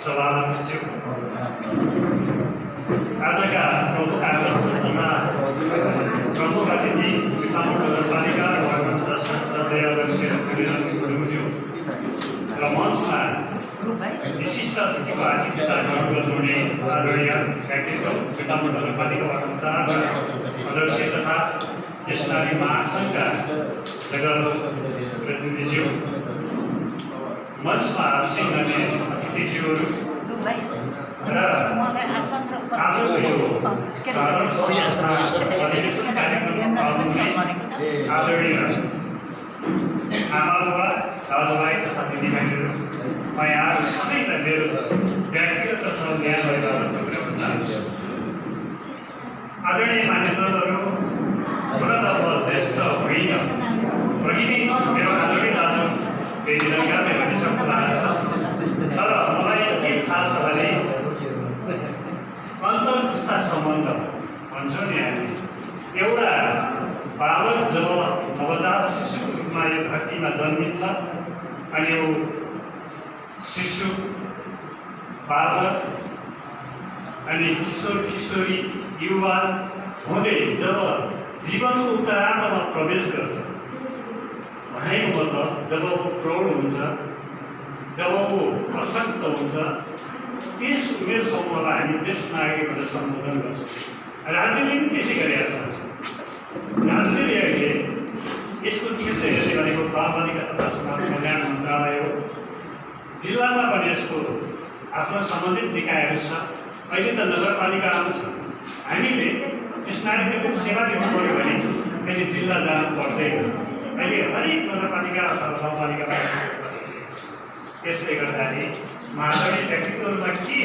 सभाध्यक्षज्यू, आजका प्रमुख आकर्षण तथा प्रमुख अतिथि काठमाडौँ नगरपालिका वार्ड 10 श्रद्धेय अध्यक्ष वीरेन्द्र गुरुङज्यू र मञ्चमा विशिष्ट अतिथिको आतिथ्यता ग्रहण गर्नुहुने आदरणीय व्यक्तित्व काठमाडौँ नगरपालिका वार्ड 4 अध्यक्ष तथा ज्येष्ठ नागरिक महासङ्घका नगर प्रतिनिधिज्यू, मञ्चमा आसीन गर्ने अतिथिज्यूहरू र आजको यो साधारण अधिवेशन कार्यक्रममा पाल्नुहुने आदरणीय आमाबुवा, दाजुभाइ तथा दिदीबहिनीहरू, म यहाँहरू सबैलाई मेरो व्यक्तिगत तथा न्याय भइरहेको पुर्याउन चाहन्छु। आदरणीय मान्यजनहरू, हुन त म ज्येष्ठ होइन, पहिले मेरो आदरणीय दाजु बेनीरङ्गाले भनिसक्नु भएको छ, तर मलाई के थाहा छ भने अन्तर्पुस्ता सम्बन्ध भन्छ नि हामी, एउटा बालक जब नवजात शिशुको रूपमा यो धरतीमा जन्मिन्छ अनि यो शिशु बालक अनि किशोर किशोरी युवा हुँदै जब जीवनको उत्तरार्धमा प्रवेश गर्छ भनेको मतलब जब ऊ प्रौढ हुन्छ, जब ऊ अशक्त हुन्छ, त्यस उमेर समूहलाई हामी ज्येष्ठ नागरिक भनेर सम्बोधन गर्छौँ। राज्यले पनि त्यसै गरेका छ। राज्यले अहिले यसको क्षेत्र हेर्ने भनेको बालबालिका तथा समाज कल्याण मन्त्रालय हो। जिल्लामा पनि यसको आफ्नो सम्बन्धित निकायहरू छ। अहिले त नगरपालिकामा छ। हामीले ज्येष्ठ नागरिकको सेवा दिनु पऱ्यो भने अहिले जिल्ला जानु पर्दैन। अहिले हरेक नगरपालिका अथवा गाउँपालिकामा छँदैछ। त्यसले गर्दाखेरि म आदरणीय व्यक्तित्वहरूमा के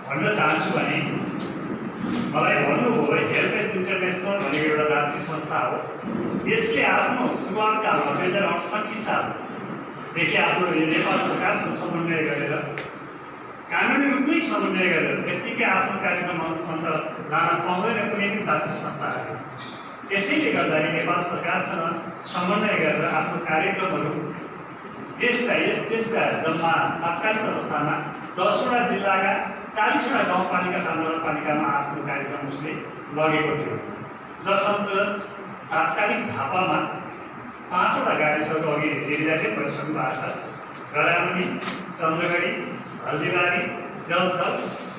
भन्न चाहन्छु भने, मलाई भन्नुभयो हेल्पेज इन्टरनेसनल भनेको एउटा दात्री संस्था हो। यसले आफ्नो सुरुवातकालमा 2068 सालदेखि आफ्नो यो नेपाल सरकारसँग समन्वय गरेर कानुनी रूपमै समन्वय गरेर त्यत्तिकै आफ्नो कार्यक्रम अन्त लान पाउँदैन कुनै पनि दात्री संस्थाहरू। त्यसैले गर्दाखेरि नेपाल सरकारसँग समन्वय गरेर आफ्नो कार्यक्रमहरू देशका जम्मा तात्कालिक अवस्थामा 10वटा जिल्लाका 40वटा गाउँपालिका तथा नगरपालिकामा आफ्नो कार्यक्रम उसले लगेको थियो। जस अन्तर्गत तात्कालिक झापामा 5वटा गाविसको अघि देवीदाले परिसक्नु भएको छ। गडामुनि, चन्द्रगढी, हल्दीबारी, जलदल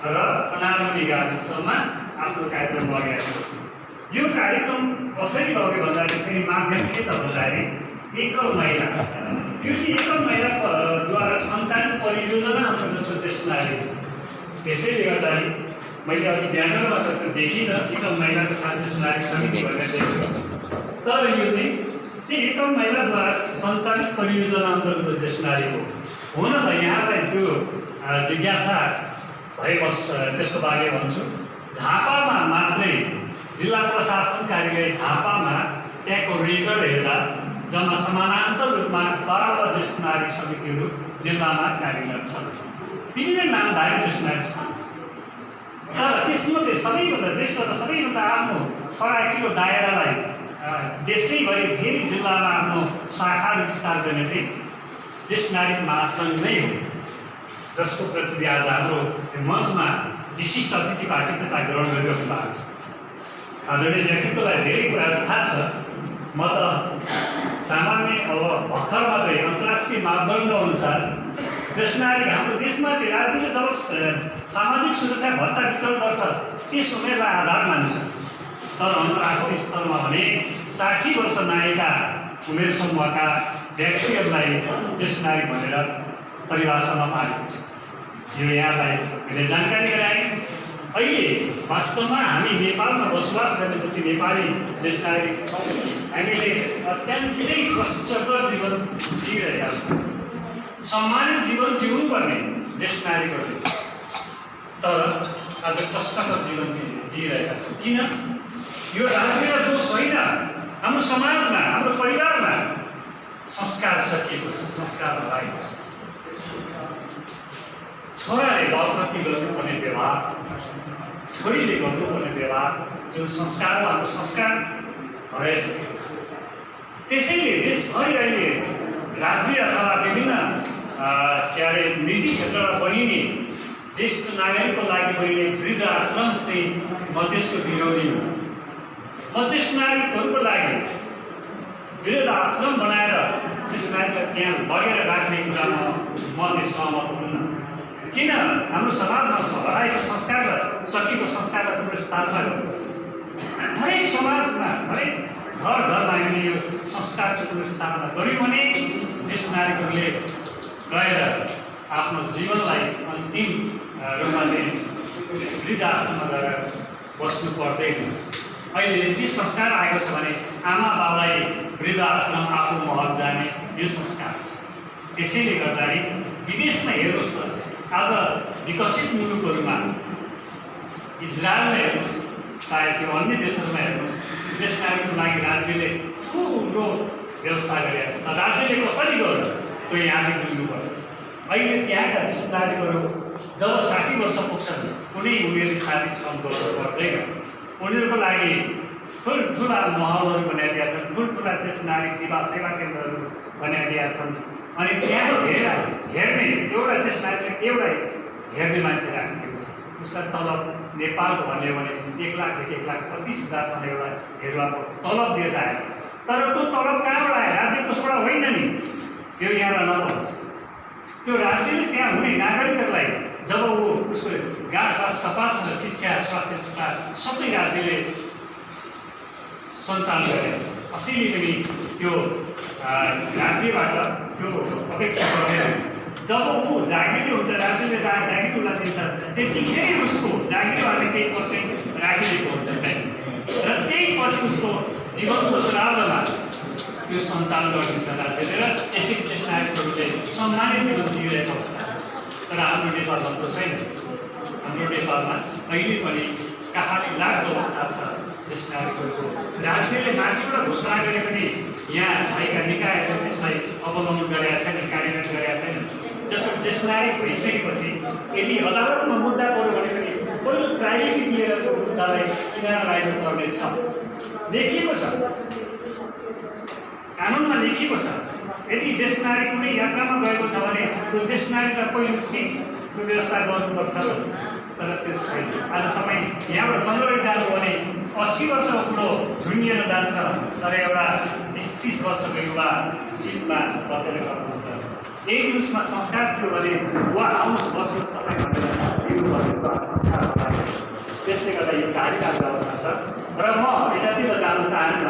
र अनारमुनि गाविसमा आफ्नो कार्यक्रम लगेको थियो। यो कार्यक्रम कसरी लग्यो भन्दाखेरि फेरि माध्यम के त भन्दाखेरि एकल महिला, यो चाहिँ एकल महिलाद्वारा सञ्चालित परियोजना अन्तर्गत ज्येष्ठ नागरिक। त्यसैले गर्दाखेरि मैले अघि ब्यानरमा त त्यो देखिनँ एकल महिला तथा ज्येष्ठ नागरिक समिति भनेर देखेँ, तर यो चाहिँ त्यो एकल महिलाद्वारा सञ्चालित परियोजना अन्तर्गत ज्येष्ठ नागरिक हो। हुन त यहाँलाई त्यो जिज्ञासा भए त्यसको बारे भन्छु। झापामा मात्रै जिल्ला प्रशासन कार्यालय झापामा त्यहाँको रेकर्ड हेर्दा जम्मा समानान्तर रूपमा 12वटा ज्येष्ठ नागरिक समितिहरू जिल्लामा कार्यरत छन्। विभिन्न नामधारी ज्येष्ठ नागरिक छन्, तर त्यसमध्ये सबैभन्दा ज्येष्ठ र सबैभन्दा आफ्नो फराकिलो दायरालाई देशैभरि धेरै जिल्लामा आफ्नो शाखाहरू विस्तार गर्ने चाहिँ ज्येष्ठ नागरिक महासङ्घ नै हो, जसको प्रति आज हाम्रो मञ्चमा विशिष्ट अतिथिको आतिथ्यता ग्रहण गरिराख्नु भएको छ। आदरणीय व्यक्तित्वलाई धेरै कुराहरू थाहा छ। म त सामान्य अब भर्खर मात्रै अन्तर्राष्ट्रिय मापदण्ड अनुसार ज्येष्ठ नागरिक हाम्रो देशमा चाहिँ राज्यले जब सामाजिक सुरक्षा भत्ता वितरण गर्छ त्यस उमेरलाई आधार मान्छ, तर अन्तर्राष्ट्रिय स्तरमा भने 60 वर्ष नागेका उमेर समूहका व्यक्तिहरूलाई ज्येष्ठ नागरिक भनेर परिभाषामा पारेको छ। यो यहाँलाई मैले जानकारी गराएँ। अहिले वास्तवमा हामी नेपालमा बसोबास गर्ने जति नेपाली ज्येष्ठ नागरिक छौँ, हामीले अत्यन्तै कष्टकर जीवन जिइरहेका छौँ। सम्मानित जीवन जिउनुपर्ने ज्येष्ठ नागरिकहरूले, तर आज कष्टकर जीवन जिइरहेका छौँ। किन? यो राज्यको दोष होइन, हाम्रो समाजमा, हाम्रो परिवारमा संस्कार सकिएको छ, संस्कार हराएको छ। छोराले बाबुप्रति गर्नुपर्ने व्यवहार, छोरीले गर्नुपर्ने व्यवहार, जुन संस्कार हाम्रो संस्कार हराइसकेको छ। त्यसैले देशभरि अहिले राज्य अथवा विभिन्न के अरे निजी क्षेत्रबाट बनिने ज्येष्ठ नागरिकको लागि बनिने वृद्ध आश्रम चाहिँ म त्यसको विरोधी हुँ। म ज्येष्ठ नागरिकहरूको लागि वृद्ध आश्रम बनाएर ज्येष्ठ नागरिकलाई त्यहाँ लगेर राख्ने कुरामा म सहमत हुन्न। किन हाम्रो समाजमा हराएको संस्कार र सकिएको संस्कारलाई पुनर्स्थापना गर्नुपर्छ। हरेक समाजमा हरेक घर घरमा हामीले यो संस्कारको पुनर्स्थापना गऱ्यौँ भने ज्येष्ठ नागरिकहरूले गएर आफ्नो जीवनलाई अन्तिम रूपमा चाहिँ वृद्ध आश्रममा गएर बस्नु पर्दैन। अहिले यति संस्कार आएको छ भने आमा बाबालाई वृद्ध आश्रम आफू महल जाने यो संस्कार छ। त्यसैले गर्दाखेरि विदेशमा हेर्नुहोस् त, आज विकसित मुलुकहरूमा इजरायलमा हेर्नुहोस्, चाहे त्यो अन्य देशहरूमा हेर्नुहोस्, ज्येष्ठ नागरिकको लागि राज्यले ठुलो व्यवस्था गरेको छ। राज्यले कसरी गर्यो त्यो यहाँले बुझ्नुपर्छ। अहिले त्यहाँका ज्येष्ठ नागरिकहरू जब 60 वर्ष पुग्छन् कुनै उमेरले शारीरिक श्रम गर्नु पर्दैन। उनीहरूको लागि ठुल्ठुला महलहरू बनाइदिएका छन्, ठुल्ठुला ज्येष्ठ नागरिक निवास सेवा केन्द्रहरू बनाइदिएका छन्। अनि त्यहाँ हेर्ने एउटा ज्येष्ठ नागरिक एउटा हेर्ने मान्छे राखिदिएको छ। उसका तलब नेपालको भन्यो भने 1 लाखदेखि 1,25,000सम्म एउटा हेरुवाको तलब दिएर आएछ। तर त्यो तलब कहाँबाट आयो? राज्य कोषबाट होइन नि। यो यहाँबाट नभनुहोस्। त्यो राज्यले त्यहाँ हुने नागरिकहरूलाई जब उसको घाँस कपास र शिक्षा स्वास्थ्य सेवा सबै राज्यले सञ्चालन गरेको छ। कसैले पनि त्यो राज्यबाट त्यो अपेक्षा गर्दैन। जब ऊ जागिरी हुन्छ, राज्यले जागिरी उसलाई दिन्छ, त्यतिखेरै उसको जागिरीबाट केही पर्सेन्ट राखिदिएको हुन्छ ब्याङ्क र त्यही पछि उसको जीवनको श्राद्धमा त्यो सञ्चालन गरिदिन्छ राज्यले र यसरी ज्येष्ठ नागरिकहरूले सम्मानित जीवन जिइरहेको अवस्था छ। तर हाम्रो नेपालमा त्यो छैन। हाम्रो नेपालमा अहिले पनि कहाँले लाग्दो अवस्था छ ज्येष्ठ नागरिकहरूको। राज्यले माथिबाट घोषणा गरे पनि यहाँ भएका निकायहरूले त्यसलाई अवलम्बन गरेका छैनन्, कार्यान्वयन गरेका छैनन्। जसो ज्येष्ठ नागरिक भइसकेपछि यदि अदालतमा मुद्दा पऱ्यो भने पनि पहिलो प्रायोरिटी दिएर त्यो मुद्दालाई किनारा लाग्नु पर्नेछ। लेखिएको छ, कानुनमा लेखिएको छ। यदि ज्येष्ठ नागरिक कुनै यात्रामा गएको छ भने त्यो ज्येष्ठ नागरिकलाई पहिलो सिटको व्यवस्था गर्नुपर्छ। तर त्यो छैन। आज तपाईँ यहाँबाट सन्दर्भ जानु भने 80 वर्षको बुढो झुन्डिएर जान्छ, तर एउटा 20-30 वर्षको युवा सिटमा बसेर गर्नुहुन्छ। यही उसमा संस्कार थियो भने वा आउनुहोस् बस्नुहोस् तपाईँ भनेर दिनुपर्ने संस्कार भयो। त्यसले गर्दा यो गाडी लाग्दो अवस्था छ र म यतातिर जान चाहन्न।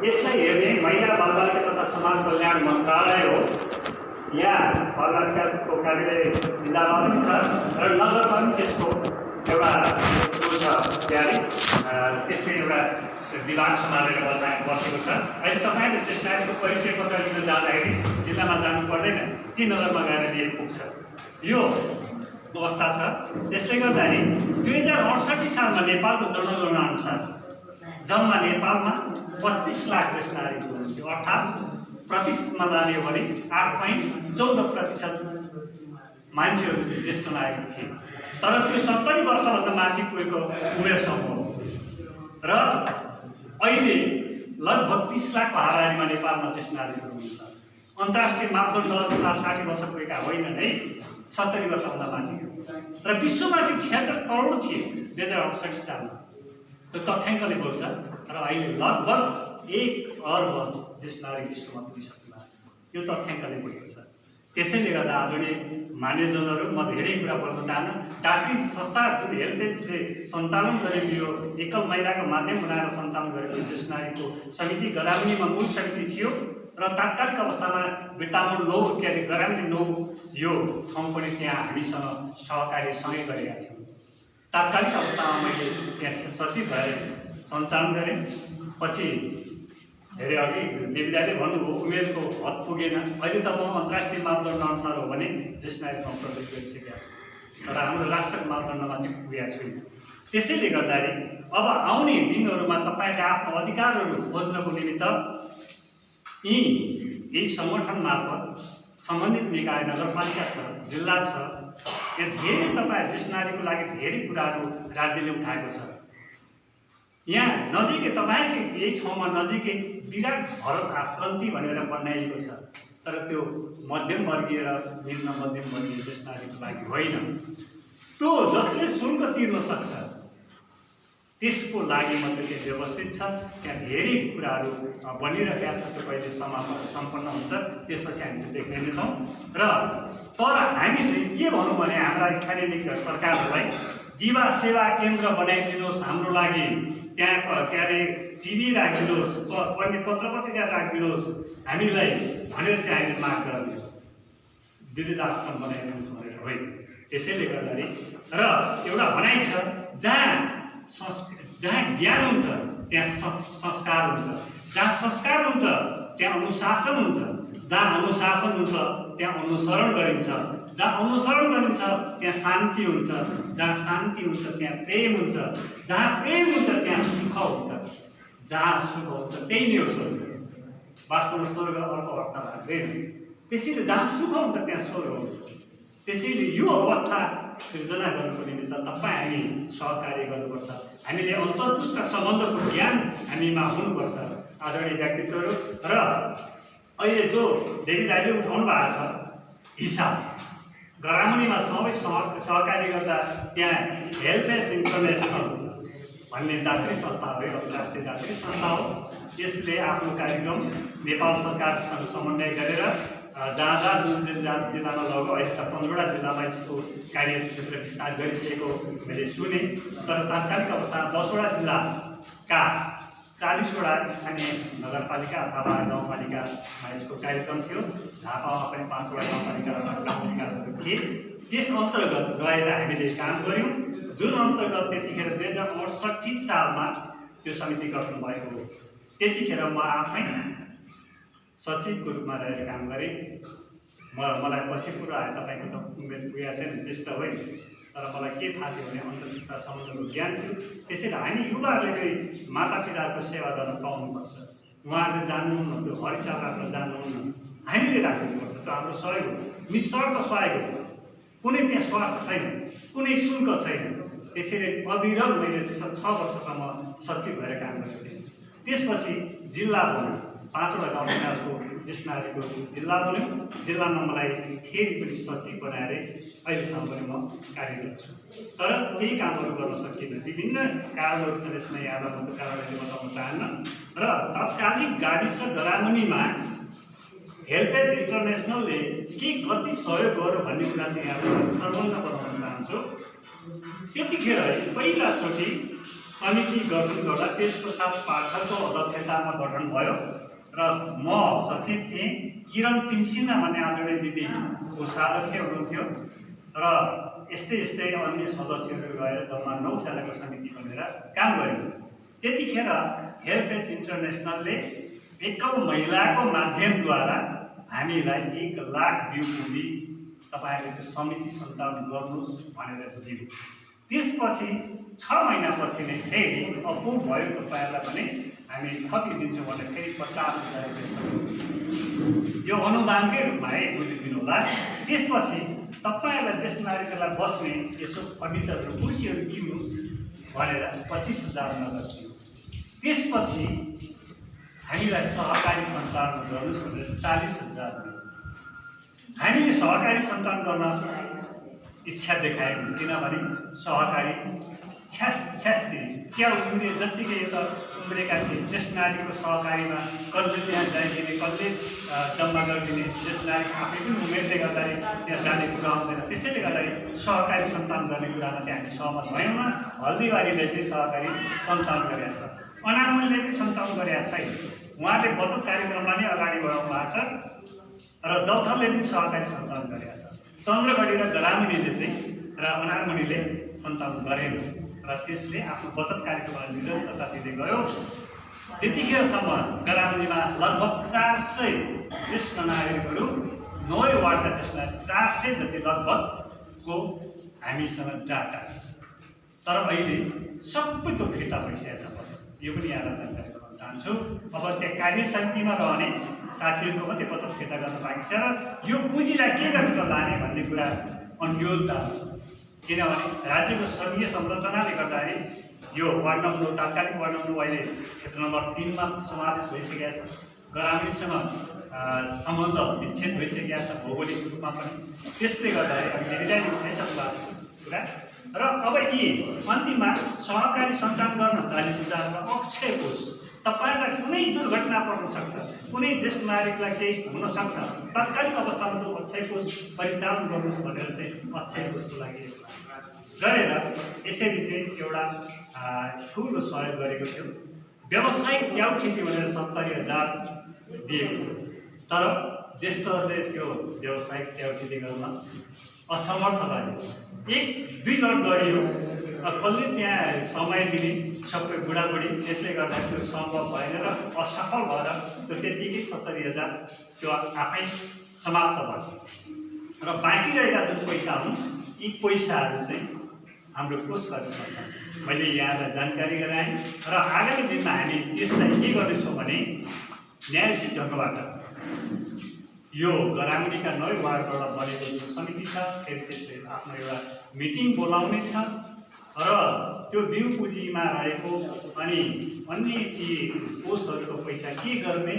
यसलाई हेर्ने महिला बालबालिका तथा समाज कल्याण मन्त्रालय हो। यहाँ बालबालिकाको कार्यालय जिल्लामा पनि छ र नगरमा पनि त्यसको एउटा छ तयारी, त्यसै एउटा विभाग सम्हालेर बसेको छ। अहिले तपाईँले ज्येष्ठ नागरिकको परिचय पत्र लिन जाँदाखेरि जिल्लामा जानु पर्दैन, ती नगरमा गएर लिए पुग्छ। यो अवस्था छ। त्यसले गर्दाखेरि 2068 सालमा नेपालको जनगणना अनुसार जम्मा नेपालमा 25 लाख ज्येष्ठ नागरिक हुनुहुन्थ्यो। अर्थात् प्रतिशतमा लाने हो भने 8.14% मान्छेहरू ज्येष्ठ नागरिक थिए। तर त्यो 70 वर्षभन्दा माथि पुगेको उमेर समूह हो र अहिले लगभग 30 लाखको हाराहारीमा नेपालमा ज्येष्ठ नागरिकहरू हुनुहुन्छ। अन्तर्राष्ट्रिय मापदण्ड अनुसार 60 वर्ष पुगेका होइनन् है, 70 वर्षभन्दा माथि र विश्वमा चाहिँ 76 करोड थिए 2068 सालमा। त्यो तथ्याङ्कले बोल्छ। र अहिले लगभग 1 अर्ब ज्येष्ठ नागरिक विश्वमा पुगिसक्नु भएको छ। यो तथ्याङ्कले बोलेको छ। त्यसैले गर्दा आदरणीय मान्यजनहरू, म धेरै कुरा बोल्न चाहन्न। डाक्री संस्था जुन हेल्पेजले सञ्चालन गरेको यो एकल महिलाको माध्यम बनाएर सञ्चालन गरेको ज्येष्ठ नागरिकको समिति गराउनेमा मूल समिति थियो र तात्कालिक अवस्थामा बिर्तामोड 9 के अरे गराउने 9 यो ठाउँ पनि त्यहाँ हामीसँग सहकारी सँगै गरेका थियौँ। तात्कालिक अवस्थामा मैले त्यहाँ सचिव भएर सञ्चालन गरेँ। पछि धेरै अघि देवीदाले भन्नुभयो उमेरको हद पुगेन। अहिले त म अन्तर्राष्ट्रिय मापदण्ड अनुसार हो भने ज्येष्ठ नागरिकमा प्रवेश गरिसकेका छु, तर हाम्रो राष्ट्रको मापदण्डमा चाहिँ पुगेका छैन। त्यसैले गर्दाखेरि अब आउने दिनहरूमा तपाईँले आफ्नो अधिकारहरू खोज्नको निमित्त यही सङ्गठन मार्फत सम्बन्धित निकाय नगरपालिका छ, जिल्ला छ, यो धेरै तपाईँ ज्येष्ठ नागरिकको लागि धेरै कुराहरू राज्यले उठाएको छ। यहाँ नजिकै तपाईँले यही ठाउँमा नजिकै विराट भरत आश्रन्ती भनेर बनाइएको छ। तर तर त्यो मध्यमवर्गीय र निम्न मध्यमवर्गीय ज्येष्ठ नागरिकको लागि होइन। त्यो जसले शुल्क तिर्न सक्छ त्यसको लागि मात्रै त्यो व्यवस्थित छ। त्यहाँ धेरै कुराहरू बनिरहेका छ, त्यो कहिले सम्पन्न हुन्छ त्यसपछि हामी त्यो देख्ने नै छौँ। र तर हामी चाहिँ के भनौँ भने हाम्रा स्थानीय सरकारहरूलाई दिवा सेवा केन्द्र बनाइदिनुहोस् हाम्रो लागि, त्यहाँ के अरे टिभी राखिदिनुहोस्, पढ्ने पत्र पत्रिका राखिदिनुहोस् हामीलाई भनेर चाहिँ हामीले माग गर्ने हो। वृद्धाश्रम बनाइदिनुहोस् भनेर होइन। त्यसैले गर्दाखेरि र एउटा भनाइ छ जहाँ ज्ञान हुन्छ त्यहाँ संस्कार हुन्छ, जहाँ संस्कार हुन्छ त्यहाँ अनुशासन हुन्छ, जहाँ अनुशासन हुन्छ त्यहाँ अनुसरण गरिन्छ, जहाँ अनुसरण गरिन्छ त्यहाँ शान्ति हुन्छ, जहाँ शान्ति हुन्छ त्यहाँ प्रेम हुन्छ, जहाँ प्रेम हुन्छ त्यहाँ सुख हुन्छ, जहाँ सुख हुन्छ त्यही नै हो स्वर्ग। वास्तवमा स्वर्ग अर्को अर्थ लाग्दैन। त्यसैले जहाँ सुख हुन्छ त्यहाँ स्वर्ग हुन्छ। त्यसैले यो अवस्था सृजना गर्नुको निमित्त तपाईँ हामी सहकार्य गर्नुपर्छ। हामीले अन्तर्पुष्ट सम्बन्धको ज्ञान हामीमा हुनुपर्छ। आदरणीय व्यक्तित्वहरू र अहिले जो देवी दाइले उठाउनु भएको छ हिसाब, गरामुनीमा सबै सहकार्य गर्दा त्यहाँ हेल्पेज इन्टरनेसनल भन्ने दात्री संस्था हो, अन्तर्राष्ट्रिय दात्री संस्था हो। यसले आफ्नो कार्यक्रम नेपाल सरकारसँग समन्वय गरेर जहाँ जुन जिल्लामा लगो अहिले त 15वटा जिल्लामा यसको कार्यक्षेत्र विस्तार गरिसकेको मैले सुने। तर तात्कालिक अवस्था 10वटा जिल्लाका 40वटा स्थानीय नगरपालिका अथवा गाउँपालिकामा यसको कार्यक्रम थियो। झापामा पनि 5वटा गाउँपालिका र गाउँ विकासहरू थिए। त्यस अन्तर्गत गएर हामीले काम गऱ्यौँ, जुन अन्तर्गत त्यतिखेर 2068 सालमा त्यो समिति गठन भएको हो। त्यतिखेर म आफै सचिवको रूपमा रहेर काम गरेँ। मलाई पछि पुरा आयो, तपाईँको त उमेर पुगेको छैन, ज्येष्ठ होइन, तर मलाई के थाहा थियो भने अन्तर्पुष्ट सम्बन्धको ज्ञान थियो। त्यसैले हामी युवाहरूले चाहिँ मातापिताको सेवा गर्न पाउनुपर्छ। उहाँहरूले जान्नुहुन्न, त्यो हरिसाबाट जान्नुहुन्न, हामीले राख्नुपर्छ। त्यो हाम्रो सहयोग हो, निशर्त सहयोग हो। कुनै त्यहाँ स्वार्थ छैन, कुनै शुल्क छैन। त्यसैले अविरल मैले 6 वर्षसम्म सचिव भएर काम गरेको थिएँ। त्यसपछि जिल्ला बन्यो, 5वटा गाउँ विकासको ज्येष्ठ नागरिकको जिल्ला बन्यो। जिल्लामा मलाई फेरि पनि सचिव बनाएर अहिलेसम्म पनि म कार्यरत छु। तर केही कामहरू गर्न सकिएन, विभिन्न कारणहरू छन्। यसमा यहाँलाई म कारणले बताउन चाहन्न। र तत्कालीन गाविस गरामुनीमा हेल्पेज इन्टरनेसनलले के कति सहयोग गर्यो भन्ने कुरा चाहिँ यहाँलाई सर्वन्न बनाउन चाहन्छु। त्यतिखेर पहिलाचोटि समिति गठन गर्दा त्यसप्रसाद पाठकको अध्यक्षतामा गठन भयो र म सचिव थिएँ। किरण तिमसिन्हा भन्ने आदरणीय दिदी कोषाध्यक्ष हुनुहुन्थ्यो र यस्तै यस्तै अन्य सदस्यहरू गएर जम्मा 9 जनाको समिति बनेर काम गऱ्यौँ। त्यतिखेर हेल्पेज इन्टरनेसनलले एकौं महिलाको माध्यमद्वारा हामीलाई 1 लाख बिउ पुँजी तपाईँहरूले त्यो समिति सञ्चालन गर्नुहोस् भनेर दियो। त्यसपछि 6 महिनापछि नै फेरि अपुग भयो, तपाईँहरूलाई पनि हामी थपिदिन्छौँ भनेर फेरि 50,000 रुपियाँ यो अनुदानकै रूपमा है, बुझिदिनु होला। त्यसपछि तपाईँहरूलाई ज्येष्ठ नागरिकहरूलाई बस्ने यसो फर्निचरहरू कुर्सीहरू किन्नुहोस् भनेर 25,000 नगद दियो। त्यसपछि हामीलाई सहकारी सञ्चालन गर्नुहोस् भनेर 40,000 दियो। हामीले सहकारी सञ्चालन गर्न इच्छा देखायौँ, किनभने सहकारी च्याउ उम्रे जत्तिकै त उम्रेका थिए। ज्येष्ठ नागरिकको सहकारीमा कसले त्यहाँ जाइदिने, कसले जम्मा गरिदिने, ज्येष्ठ नागरिक आफै पनि उमेरले गर्दाखेरि त्यहाँ जाने कुरा आउँदैन। त्यसैले गर्दाखेरि सहकारी सञ्चालन गर्ने कुरामा चाहिँ हामी सहमत भयौँ न। हल्दीबारीले चाहिँ सहकारी सञ्चालन गरेका छ, अनामले पनि सञ्चालन गरेका छैन। उहाँले बचत कार्यक्रमलाई नै अगाडि बढाउनु भएको छ र जौथरले पनि सहकारी सञ्चालन गरेका छ। चन्द्रगढी र गरामुनीले चाहिँ र अनारमुनीले सञ्चालन गरेन र त्यसले आफ्नो बचत कार्यक्रमलाई निरन्तरता दिँदै गयो। त्यतिखेरसम्म गरामुनीमा लगभग 400 ज्येष्ठ नागरिकहरू, 9 वार्डका ज्येष्ठ नागरिक 400 जति लगभगको हामीसँग डाटा छ। तर अहिले सबै त्यो फिर्ता भइसकेको छ। यो पनि यहाँलाई जानकारी गराउन चाहन्छु। अब त्यहाँ कार्य समितिमा रहने साथीहरूको मात्रै बचत फिर्ता गर्न बाँकी छ र यो पुँजीलाई के गरेर लाने भन्ने कुरा अन्योलता छ। किनभने राज्यको सङ्घीय संरचनाले गर्दाखेरि यो वार्ड नम्बर तात्कालिक वार्ड नम्बर अहिले क्षेत्र नम्बर 3 मा समावेश भइसकेको छ। गरामीसँग सम्बन्ध विच्छेद भइसकेका छ भौगोलिक रूपमा पनि। त्यसले गर्दाखेरि अहिले रिटायरिङ पेन्सन भएको कुरा र अब यी अन्तिममा सहकारी सञ्चालन गर्न 40,000 र अक्षय कोष तपाईलाई कुनै दुर्घटना पर्न सक्छ, कुनै ज्येष्ठ नागरिकलाई केही हुन सक्छ, तत्कालिक अवस्थामा त्यो अक्षय कोष परिचालन गर्नुहोस् भनेर चाहिँ अक्षय कोषको लागि गरेर यसरी चाहिँ एउटा ठुलो सहयोग गरेको थियो। व्यावसायिक च्याउ खेती भनेर 70,000 दिएको थियो, तर ज्येष्ठहरूले त्यो व्यावसायिक च्याउ खेती गर्न असमर्थ रह्यो। 1-2 लट गरियो, कसले त्यहाँ समय दिने सबै बुढाबुढी, त्यसले गर्दा त्यो सम्भव भएन र असफल भएर त्यो त्यतिकै 70,000 त्यो आफै समाप्त भयो र बाँकी रहेका जुन पैसा हुन् यी पैसाहरू चाहिँ हाम्रो कोष गर्नुपर्छ। मैले यहाँलाई जानकारी गराएँ र आगामी दिनमा हामी त्यसलाई के गर्नेछौँ भने न्यायोचित ढङ्गबाट यो गरामुडीका 9 वार्डबाट बनेको जुन समिति छ फेरि त्यसले आफ्नो एउटा मिटिङ बोलाउने छ र त्यो बिउ पुँजीमा रहेको अनि अन्य ती कोषहरूको पैसा के गर्ने,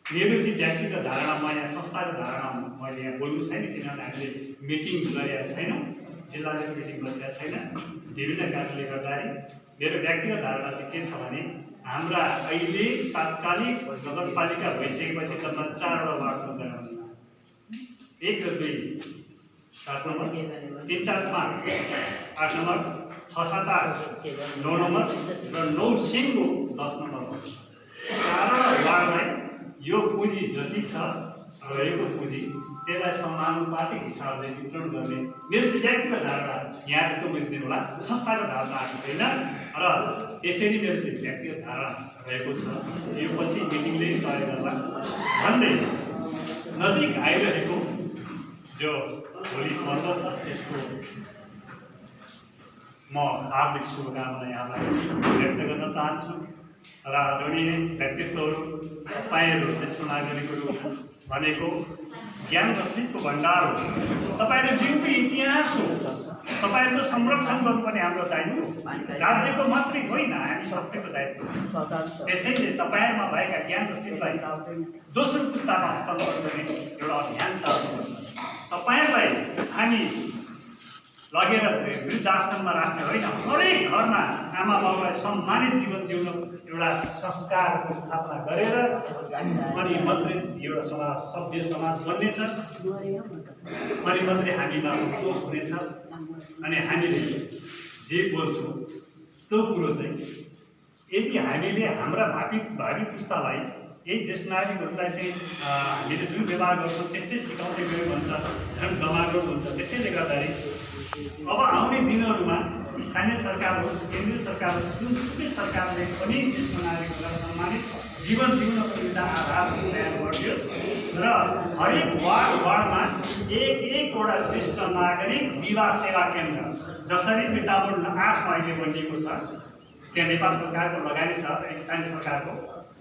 मेरो चाहिँ व्यक्तिगत धारणा, म यहाँ संस्थागत धारणा मैले यहाँ बोल्नु छैन किनभने हामीले मिटिङ गरेका छैनौँ, जिल्लाले मिटिङ बसेका छैन विभिन्न कारणले गर्दाखेरि। मेरो व्यक्तिगत धारणा चाहिँ के छ भने हाम्रा अहिले तात्कालिक नगरपालिका भइसकेपछि जम्मा 4वटा वार्ड छन्, 1 र 2, 7 नम्बर, 3, 4, 5, 8 नम्बर, 6, 7, 8, 9 नम्बर र 9 सिङ्गो 10 नम्बरमा 4वटा वार्डलाई यो पुँजी जति छ रहेको पुँजी त्यसलाई समानुपातिक हिसाबले वितरण गर्ने मेरो चाहिँ व्यक्तिगत धारणा। यहाँ त्यो बुझिदिनु होला, संस्थागत धारणा आएको छैन र यसरी मेरो चाहिँ व्यक्तिगत धारणा रहेको छ। यो पछि मिटिङले तय गर्ला भन्दै नजिक आइरहेको जो भोलि पर्व छ त्यसको म हार्दिक शुभकामना यहाँलाई व्यक्त गर्न चाहन्छु र आदरणीय व्यक्तित्वहरू तपाईँहरू ज्येष्ठ नागरिकहरू भनेको ज्ञान र सिपको भण्डार हो, तपाईँहरू जीवको इतिहास हो, तपाईँहरूको संरक्षण गर्नुपर्ने हाम्रो दायित्व राज्यको मात्रै होइन, हामी सबैको दायित्व। त्यसैले तपाईँहरूमा भएका ज्ञान र सिपलाई दोस्रो पुस्तामा हस्तान्तरण गर्ने एउटा अभियान चाल्नुपर्छ। तपाईँहरूलाई हामी लगेर वृद्धाश्रममा राख्ने होइन, हरेक घरमा आमा बाबुलाई सम्मानित जीवन जिउन एउटा संस्कारको स्थापना गरेर अनि मात्रै एउटा समाज सभ्य समाज बन्नेछ अनि मात्रै हामीमा सन्तोष हुनेछ। अनि हामीले जे बोल्छौँ त्यो कुरो चाहिँ यदि हामीले हाम्रा भावी पुस्तालाई यही ज्येष्ठ नागरिकहरूलाई चाहिँ हामीले जुन व्यवहार गर्छौँ त्यस्तै सिकाउँदै गयो भने त झन् गमागो हुन्छ। त्यसैले गर्दाखेरि अब आउने दिनहरूमा स्थानीय सरकार होस्, केन्द्रीय सरकार होस्, जुनसुकै सरकारले पनि ज्येष्ठ नागरिकहरूलाई सम्मानित जीवन जिउनको एउटा आधार तयार गरिदियोस् र हरेक वार्डमा एक-एकवटा ज्येष्ठ नागरिक विवाह सेवा केन्द्र जसरी मिर्जापुर 8 अहिले बनिएको छ, त्यहाँ नेपाल सरकारको लगानी छ, स्थानीय सरकारको,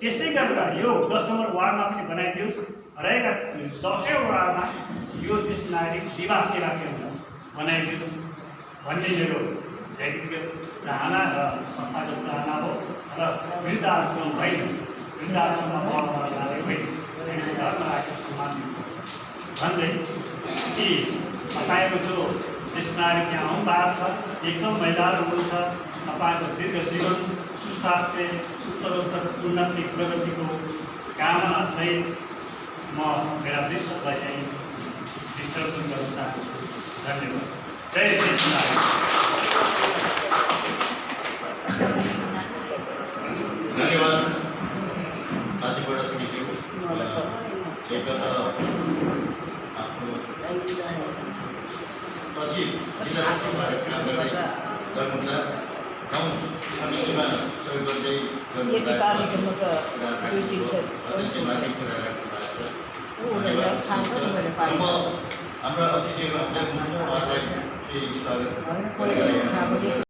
त्यसै गरेर यो 10 नम्बर वार्डमा पनि बनाइदियोस्। रहेका 10 वार्डमा यो ज्येष्ठ नागरिक विवाह सेवा केन्द्र बनाइदियोस् भन्ने मेरो व्यक्तिगत चाहना र संस्थागत चाहना हो र वृद्धाश्रम होइन, वृद्धाश्रममा बढ्न जाने होइन, घरमा राखेर सम्मान दिनुपर्छ भन्दै यी तपाईँहरू जो ज्येष्ठ नागरिक यहाँ आउनु भएको छ, एकदम महिलाहरू हुनुहुन्छ, तपाईँहरूको दीर्घ जीवन सुस्वास्थ्य उत्तरोत्तर उन्नति प्रगतिको कामना सहित म मेरा देशलाई चाहिँ विसर्जन गर्न चाहन्छु। धन्यवाद। जय ज्येष्ठ नागरिक। धन्यवाद साथीबाट सुनिदियो। एक त आफ्नो सचिव जिल्ला सचिव भएर काम गर्दै गर्नुहुन्छ, गाउँ समितिमा सहयोग गर्दै हाम्रो अतिथिहरू हुनुहुन्छ, उहाँलाई चाहिँ स्वागत